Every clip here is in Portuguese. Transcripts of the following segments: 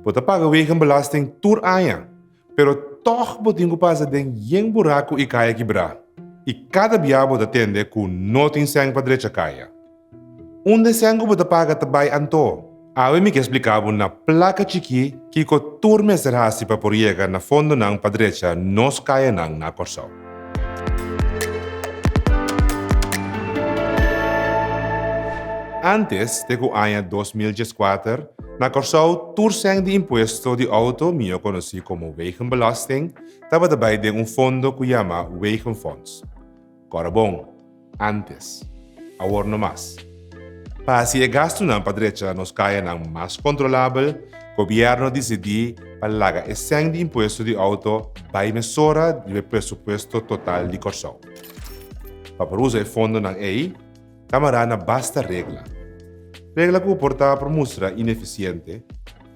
Bota paga wegenbelasting tour aya. Pero toch botingo pasa den yen buraco e kaya quebrar. E cada biabo da tende com notin sang pa direita kaya. Onde sango bota paga tabay anto. Awe mi que explicava na placa chiqui que ko tour meserhasi pa poriega na fondo ng pa direita nos kaya nang na Corsao. Antes de que año 2014, na Corsao, tursang de impuesto de auto, mio conheci como wegenbelasting, estava dabei de fundo que chama Wegenfonds. Agora bom, antes, agora não mais. Para se gasto na padrecha nos caia ng mais controlável, o governo decidiu pagar esse de imposto de auto by mesura do presupuesto total de Corsao. Para usar o fundo ng EI, camarada basta regla. Regla que porta para mostrar ineficiente,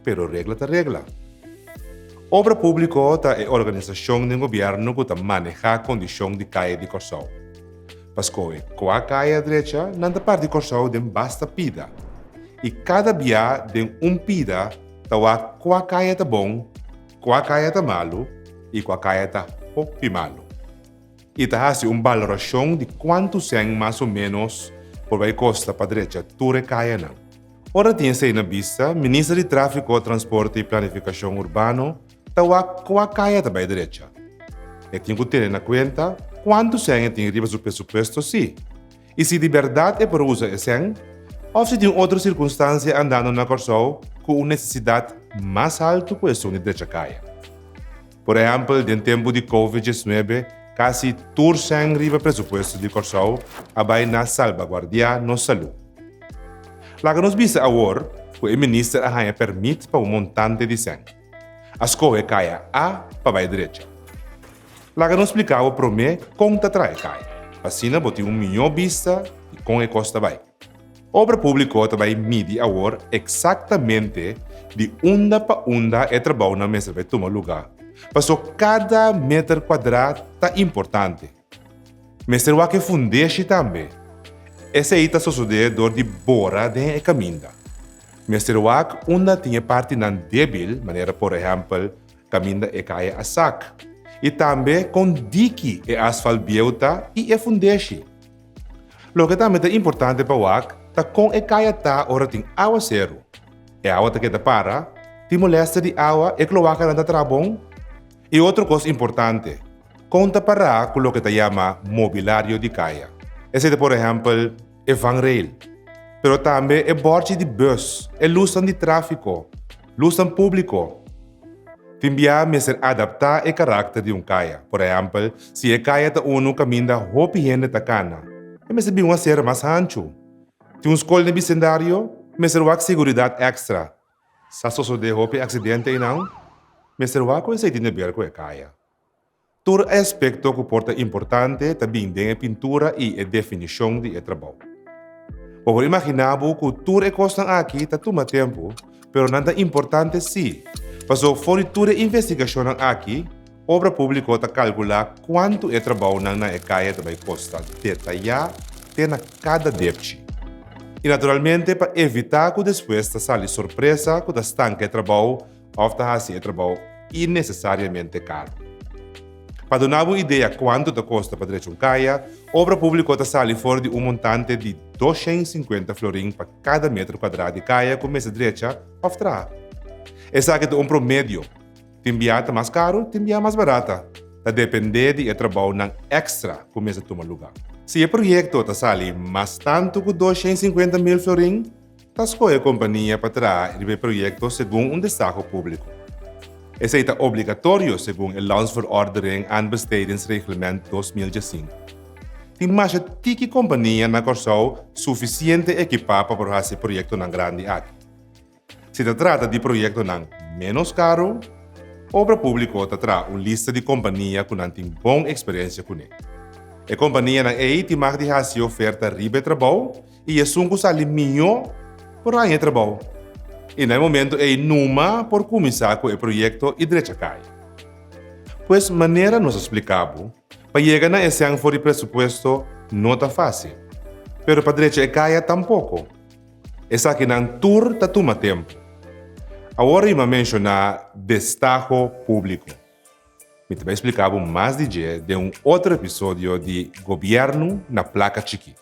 pero regla ta regla. Obra pública ta é organização do governo que maneja a condição de caia de Corsao. Pascoe, com a caia direita, na parte de Corsao tem basta pida. E cada via tem pida, tawa com a caia ta bom, com a caia ta malo e com a caia ta pouco malo. E ta hasi valoração de quanto são mais ou menos por vai costa para direita ture caia não. Ora tem se na vista, Ministro de Tráfico, Transporte e Planificação Urbano, tawa com a caia ta vai direita. E tem que ter na conta quanto são tem riba do presupuesto sim. E se de verdade é para usar esse, ou se tem outra circunstância andando na Corsao com uma necessidade mais alta que essa de direita caia. Por exemplo, no tempo de Covid-19, quase todos os riba presupuesto de Corsao abay na salvaguardia no saúde. Lá que nos visa agora, o ministro arranha permite para montante de sangue. As coisas caia a para a direita. Lá que nos explicava para mim conta trai caia. Assim, botei milhão vista e com a costa vai. Obra pública também mide agora exatamente de onda para onda é trabalho na mesa vai tomar lugar. Passou cada metro quadrado tá importante. Mas será que fundeixe também? Esse aí está sucedendo de bora de caminho. Mas será que onde tinha parte não débil, maneira por exemplo, caminho é caia a sac. E também com dique e asfalto biota e é fundeixe. O que também é importante para o AC, tá com a caia tá ora tem água zero. E a água que tá para, tem molesta de água e cloaca não tá trabom. E outra coisa importante, conta para com o que se chama mobiliário de caia. Esse é, por exemplo, é vanrail. Pero também é bordo de bus, é luz de tráfego, luz público. Também é ser adaptar o caráter de caia. Por exemplo, se a caia está caminho hopi gente ta cana, é ser uma ser mais ancho. Tem escola no vecindário, é ser uma segurança extra. Se suceder hopi acidente e não, mas será que você tem a ver com a caia? Todo aspecto que porta importante também tem a pintura e a definição de trabalho. Pode imaginar que tudo é costa aqui está toma tempo, mas não é importante sim. Passou fora toda a investigação aqui, obra pública está calcular quanto é trabalho na caia também costa detalhar na cada depte. E naturalmente para evitar que depois saia surpresa que estanque o trabalho ou se trabalho innecessariamente caro. Para dar uma ideia quanto custa para direito caia, a obra pública está saindo fora de montante de 250 florins para cada metro quadrado de caia com mesa direita ou trás. Essa é promédio. Tem viata mais caro, tem viata mais barata. Está depender de trabalho não extra com mesa toma lugar. Se o projeto está saindo mais tanto que 250 mil florins, está escolhe a companhia para trazer o projeto segundo destaque público. Esse é obrigatório segundo o Landsverordening en Bestedingsreglement 2015. Tem mais de companhia na Corsao suficiente equipada para fazer projeto não grande aqui. Se trata de projeto não menos caro, a obra pública traz uma lista de companhias que não tem boa experiência com ele. A companhia não é tem mais de fazer oferta riba trabalho e é sungo sali melhor por aí trabalho. E no momento é numa por começar com o projeto e direita cai. Pois maneira nos explicava, para chegar na esse for de presupuesto não está fácil, pero para direita caia tampouco. Essa aqui não tour tá toma tempo. Agora eu vou mencionar destaque público. Me também explicar mais de outro episódio de Governo na Placa Chiqui.